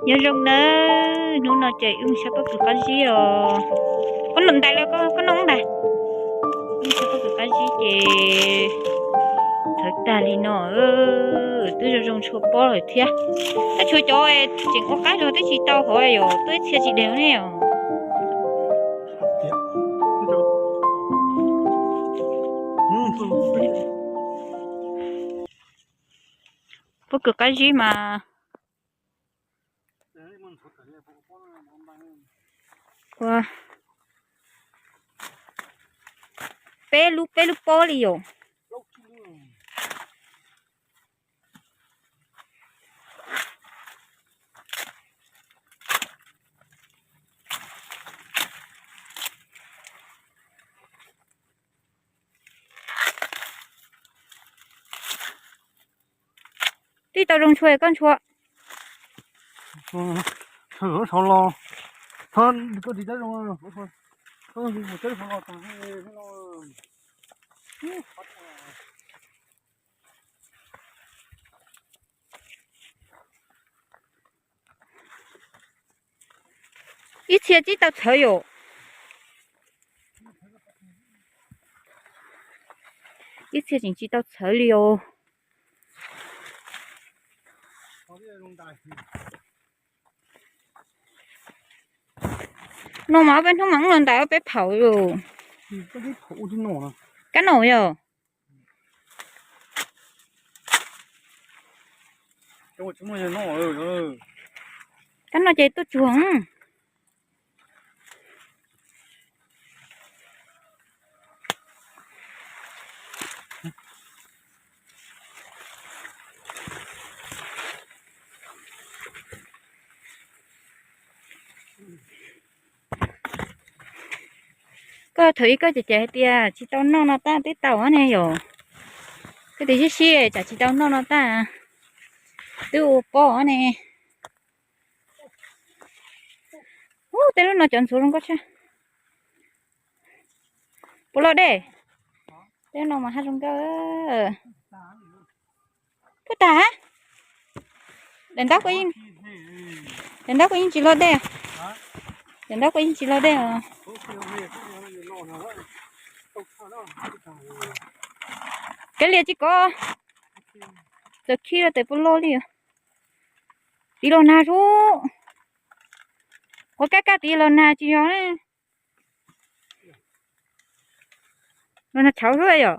nhớ rong nữa nó nó chạy sao có cái gì rồi có lùm tay đâu có nóng đây sao có cái gì chị thật ta đi nó tôi rồi rong chua bò rồi thia ta chua cho em chỉnh có cái rồi tôi chỉ tao hỏi rồi tôi chia chỉ đều này rồi có cái gì mà qua pelu polio đi tao rong chua con chua thử thầu lo hơn có gì đấy không không gì một cái thầu lo thằng hay lo一切只到车哟，一切只知道车了哟。nó mà bên trong mắng lần tại bé phẩu rồi cái thầu thì nổ cái nồi rồi chúng mình nổ rồi cái nó chạy tôi chuồng có thấy có chạy tia chỉ tao nó ta tí tàu này rồi cái gì xí chả chỉ tao nó ta tiêu bỏ này tên nó chọn số luôn có chứ bố lo đây tên nó mà hát trong cơ cứ ta đèn đốc có in chỉ lo đây đèn đốc có in chỉ lo đây à cái liệt chỉ có từ khi là tới bố lo đi đi lo nào chú có cái tí lo nào chỉ nó này nó cháu rồi à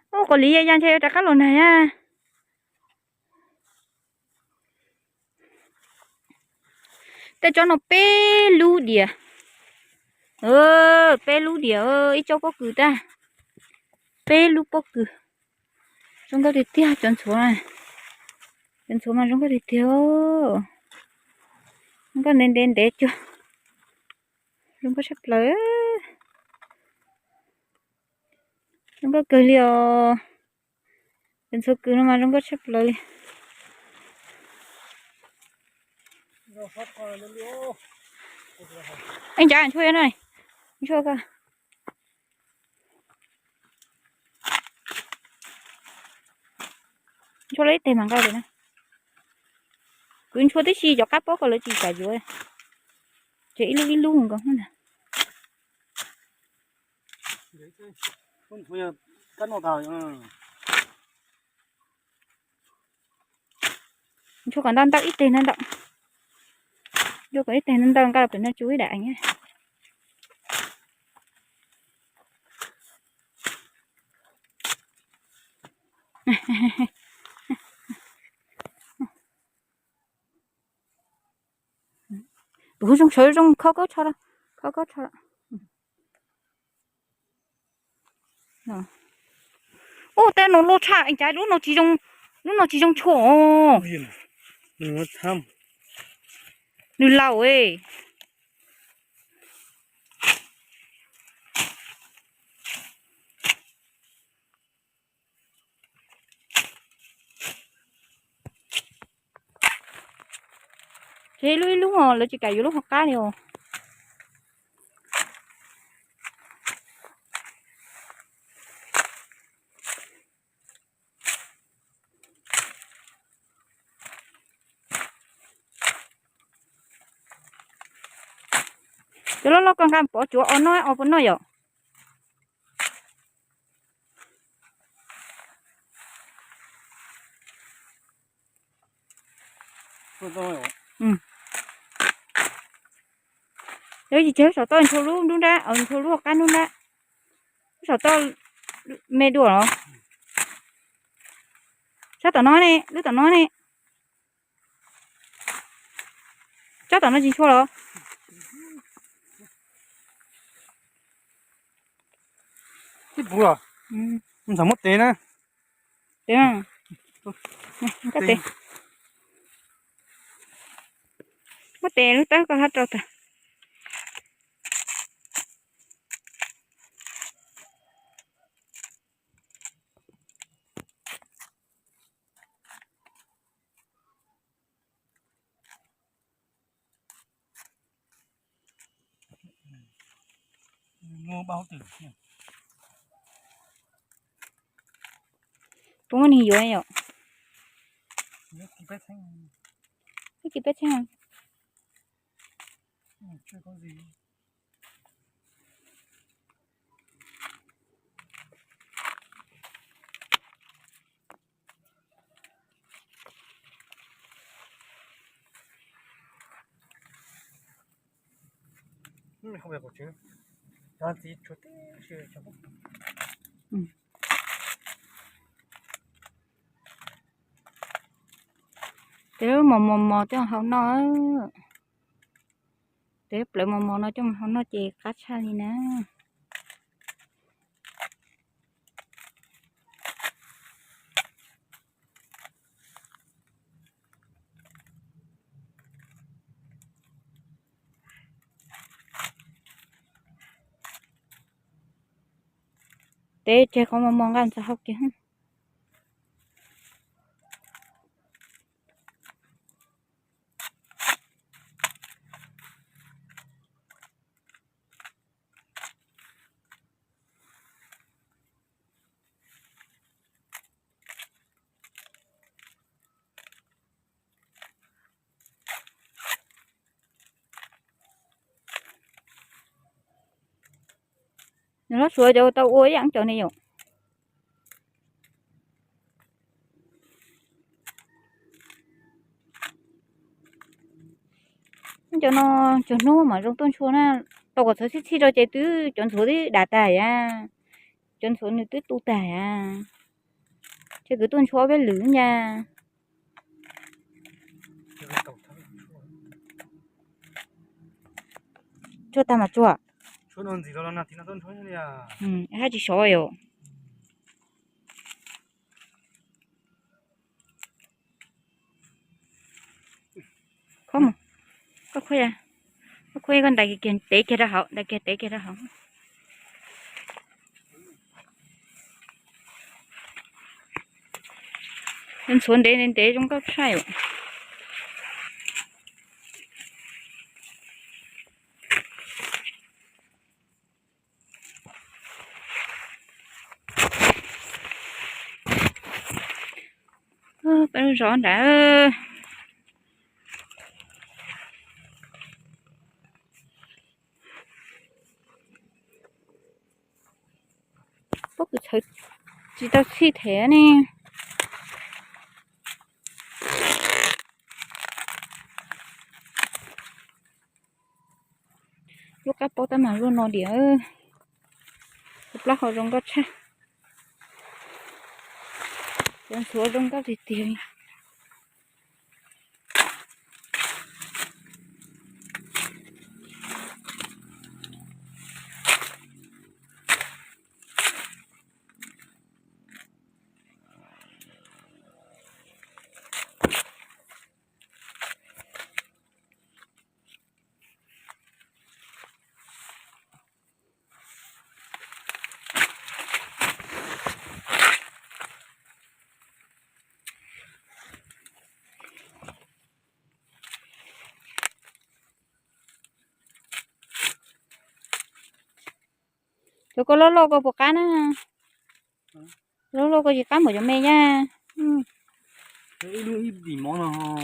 ô có lý anh chơi các lon này à để cho nó bé lú đỉa bé lú đỉa ít cho có cử ta bé lú có cử chúng có thể tiêu chọn số này chọn số mà chúng có thể tiêu chúng có nên đến để chưa chúng có sắp lấy chúng có cử liều chọn số cử nó mà chúng có sắp lấy anh trả anh chơi này anh chơi cả cho lấy tiền bằng cao rồi nè cứ cho tí xì cho cáp bó còn lấy gì cả rồi chỉ ít luôn còn nè cắt nó thảo cho còn đang tắc ít tiền nên động vô cái tiền nên đang cao phải nó chú ý đại nhé đủ trong sới trong khó có cho đó ô tên nó lô cha anh trái lúc nó chỉ trong chỗ nó tham nó lâu ấy thế lúc mà là chỉ cả lúc học cá nhiều cho nó con cam bỏ chỗ nói ở bên nói rồi nếu gì chứ sao tôi thua luôn đúng ra thua luôn cái đúng ra sao tôi mê đùa rồi sao tao nói nè đứa tao nói nè chắc tao nói gì thua rồi cái bùa không sao mất tiền á tiền à cái tiền mất tiền lúc tới có hết rồi ta mua bao tử cũng có nhiều vậy rồi cái bét xanh cái gì biết không chưa có gì không phải có chứ ra gì chút chưa cho thế mò cho họ nói thế lại mò nó cho họ nói chị cắt sao đi nè thế chơi không mò gan sao học chứ nó xua cho tao uống ăn cho này rồi cho nó mà trong tuần xua na tao có thấy xí rồi chạy tứ chọn số đi đá tài à chọn số này tứ tu tài à chứ cứ tuần xua với lử nha cho ta mà chua số non gì đó là thì nóต้น thôi nha hai chỉ số rồi không có khoe à có khoe con đại kia tế kia ra hậu đại kia tế kia ra hậu nên xuống đến đến tế chúng có sai rồi bây giờ đã bốc được thấy chỉ tao xí thế nè lúc các bố ta mà luôn nó đĩa lúc lắc họ trong các cha con số trong các gì tiền cho có lô có bột cá nữa lô có gì cá một cho mẹ nha cái đuôi gì món nào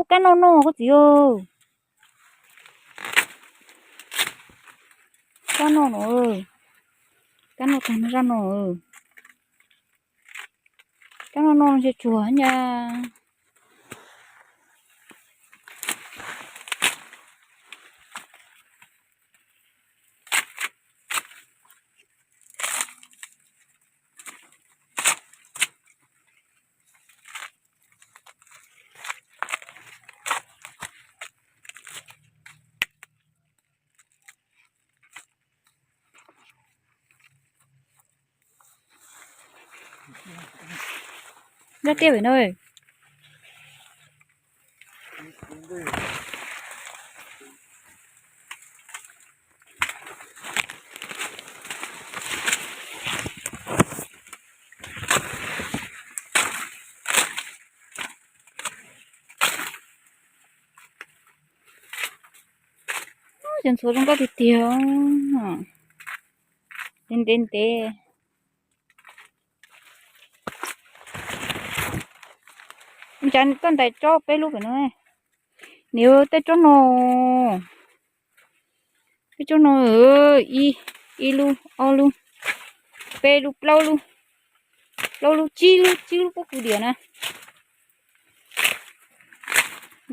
Cá nô có gì ơi. Cá nô ơi. Cá nô thành ra nô ơi. Cá nô sẽ chùa nha. Ra tiêu vậy nơi. Chân số trong có thịt tiêu. Tên tê. Chẳng con tay cho bé lúc phải nói. Nếu tay cho nó. Tay cho nó y lu, o lu. Bé lu, lâu lu. Lâu lu, chi lu có củ điện à.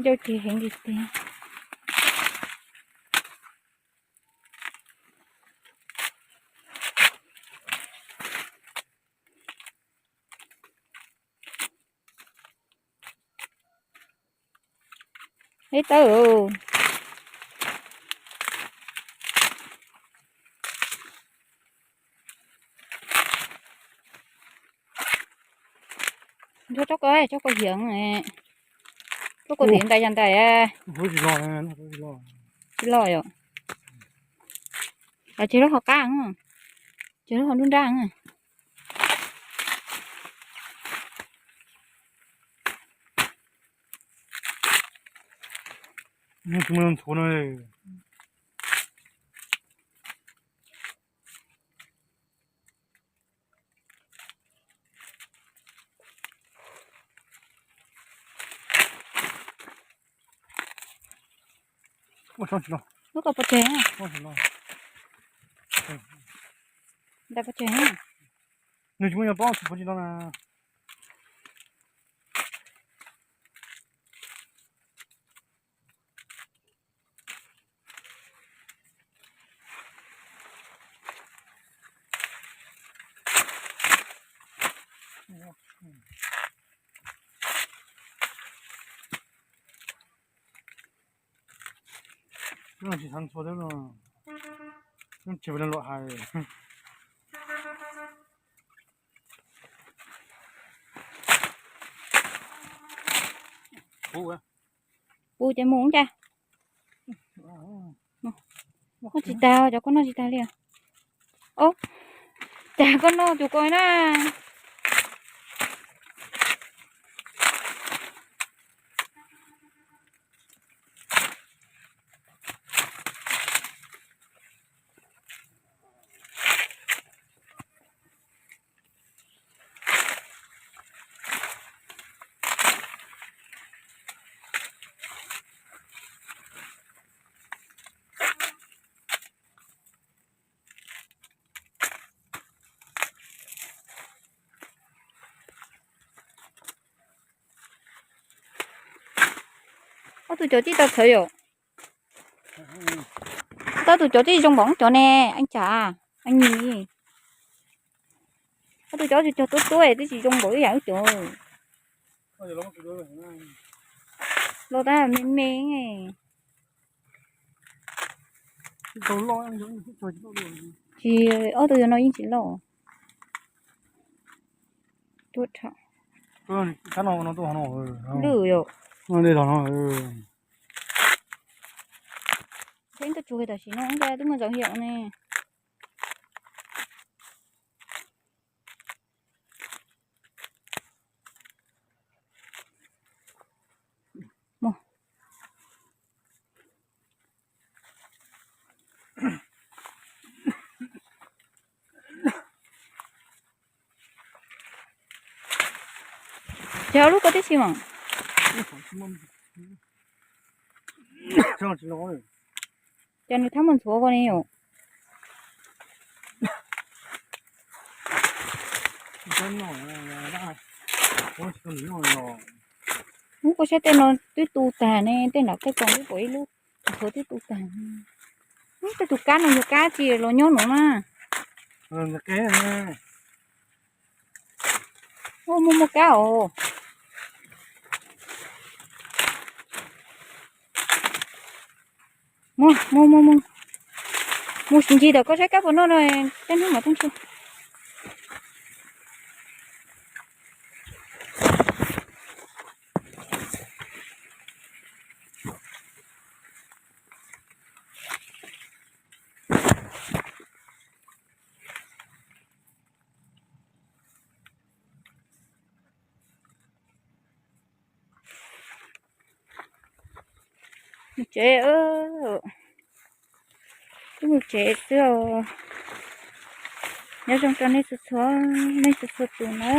Cho chị hình gì tê. Hết tớ rồi. Cho có hiển này. Có hiển tay chân tay à. Thôi thì lo nè, thôi thì lo. Chỉ lo rồi. À chỉ nó họ căng à. Chỉ nó họ đun rang à. 그러면 돈을 잠시만. Lúc gặp trẻ à. 잠시만. Đã bắt trẻ à. 너 지금 그냥 뻥치 보지잖아. 그냥 지상 소대는 그냥 집을 놓아 할. 뭐야? Bu chạy muốn cha. Con chị tao cho con nó chị tao liền. Ô. Chả con nó chủ coi na. Tụi chỗ chị tao thấy rồi. Tụi chỗ chị trong bóng chỗ nè, anh trả, anh nhỉ. Tụi chỗ chị cho tôi chỉ trong bóng dạng chỗ. Lô ta mềm mềm này. Chị tụi nó chỉ lô. Tốt hả? 그건 하나 또 하나. Lửa rồi. 네 하나. Thế tôi chụp cái tờ chỉ nó cũng ra, tôi mà dấu hiệu nè. Một. Chéo lúc có tí xí mà. sao chỉ nói cho nên thăm mình số con này chân nó đã có chân nó muốn có sẽ tên nó tới tu tà này tên nào cái còn cái bụi luôn số tới tu tà tới tu cá này cá chi lo nhớ nữa mà cái này ô mua cá ồ mua xin gì đâu có trái cá của nó rồi tên nó mà thông số trẻ ơi cái một trẻ xưa nhớ trong này sụt tụi nó